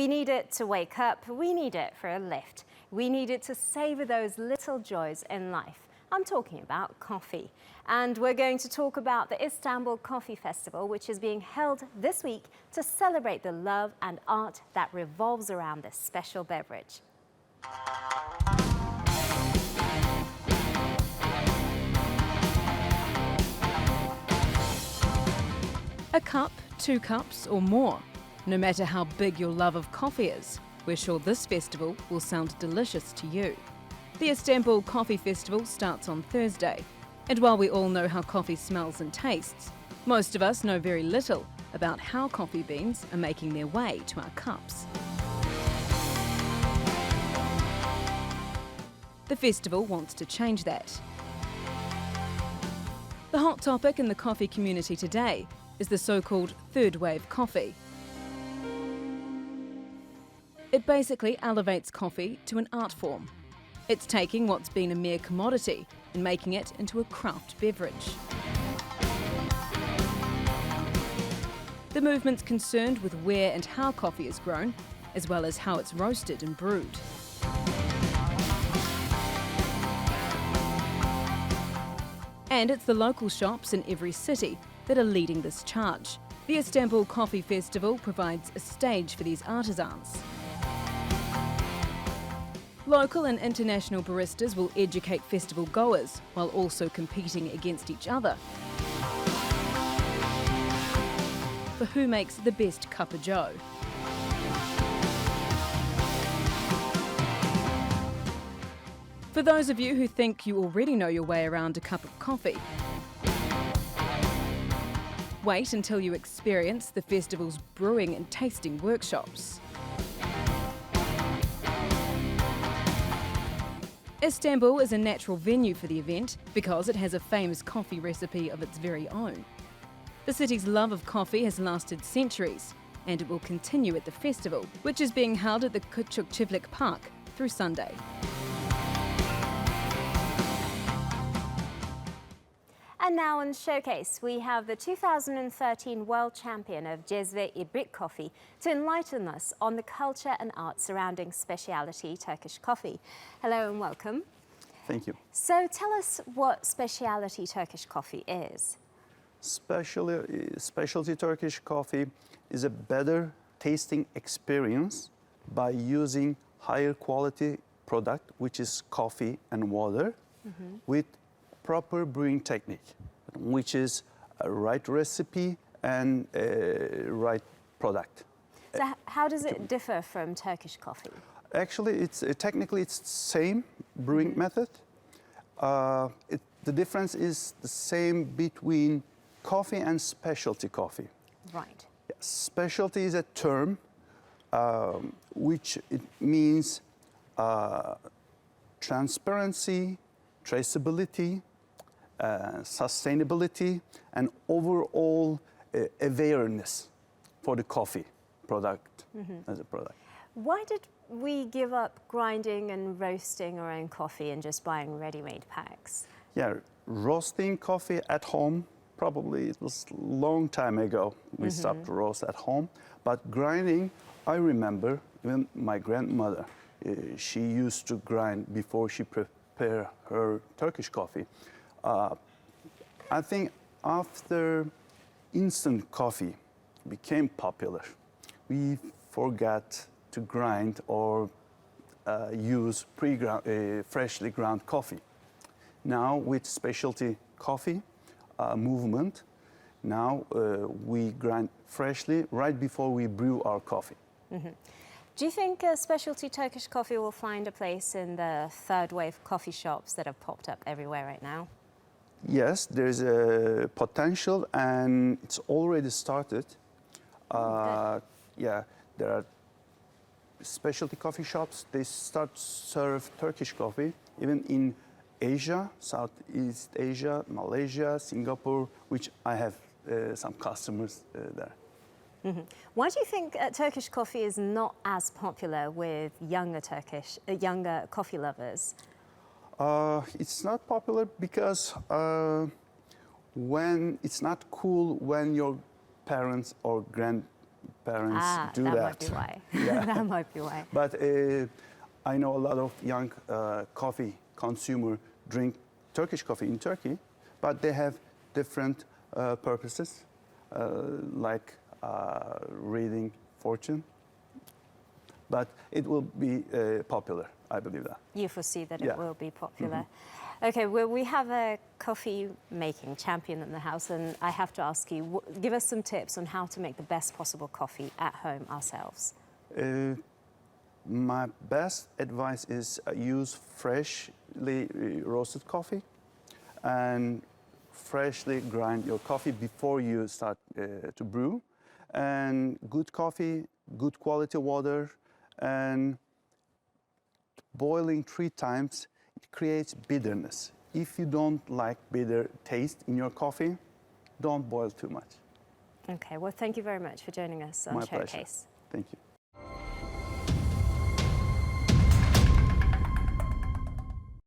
We need it to wake up, we need it for a lift. We need it to savour those little joys in life. I'm talking about coffee. And we're going to talk about the Istanbul Coffee Festival, which is being held this week to celebrate the love and art that revolves around this special beverage. A cup, 2 cups or more. No matter how big your love of coffee is, we're sure this festival will sound delicious to you. The Istanbul Coffee Festival starts on Thursday, and while we all know how coffee smells and tastes, most of us know very little about how coffee beans are making their way to our cups. The festival wants to change that. The hot topic in the coffee community today is the so-called third wave coffee. It basically elevates coffee to an art form. It's taking what's been a mere commodity and making it into a craft beverage. The movement's concerned with where and how coffee is grown, as well as how it's roasted and brewed. And it's the local shops in every city that are leading this charge. The Istanbul Coffee Festival provides a stage for these artisans. Local and international baristas will educate festival goers while also competing against each other for who makes the best cup of joe. For those of you who think you already know your way around a cup of coffee, wait until you experience the festival's brewing and tasting workshops. Istanbul is a natural venue for the event because it has a famous coffee recipe of its very own. The city's love of coffee has lasted centuries, and it will continue at the festival, which is being held at the Küçükçiftlik Park through Sunday. And now on Showcase, we have the 2013 World Champion of Cezve Ibrik Coffee to enlighten us on the culture and art surrounding specialty Turkish coffee. Hello and welcome. Thank you. So tell us what specialty Turkish coffee is. Specialty Turkish coffee is a better tasting experience by using higher quality product, which is coffee and water, with proper brewing technique, which is a right recipe and a right product. So how does it differ from Turkish coffee? Actually, it's technically it's the same brewing method. The difference is the same between coffee and specialty coffee. Right. Specialty is a term which it means transparency, traceability, sustainability, and overall awareness for the coffee product as a product. Why did we give up grinding and roasting our own coffee and just buying ready-made packs? Yeah, roasting coffee at home, probably it was a long time ago we stopped to roast at home. But grinding, I remember even my grandmother, she used to grind before she prepared her Turkish coffee. I think after instant coffee became popular, we forgot to grind or use freshly ground coffee. Now with specialty coffee movement, now we grind freshly right before we brew our coffee. Do you think specialty Turkish coffee will find a place in the third wave coffee shops that have popped up everywhere right now? Yes, there's a potential and it's already started. Yeah, there are specialty coffee shops. They start to serve Turkish coffee, even in Asia, Southeast Asia, Malaysia, Singapore, which I have some customers there. Why do you think Turkish coffee is not as popular with younger coffee lovers? It's not popular because when it's not cool when your parents or parents do that that. might be why. Yeah. That might be why. But I know a lot of young coffee consumer drink Turkish coffee in Turkey, but they have different purposes, like reading fortune. But it will be popular, I believe that. You foresee that Yeah. it will be popular. Okay, well, we have a coffee making champion in the house, and I have to ask you, give us some tips on how to make the best possible coffee at home ourselves. My best advice is use freshly roasted coffee and freshly grind your coffee before you start to brew. And good coffee, good quality water, and boiling 3 times, it creates bitterness. If you don't like bitter taste in your coffee, don't boil too much. Okay, well, thank you very much for joining us on My Showcase. pleasure. Thank you.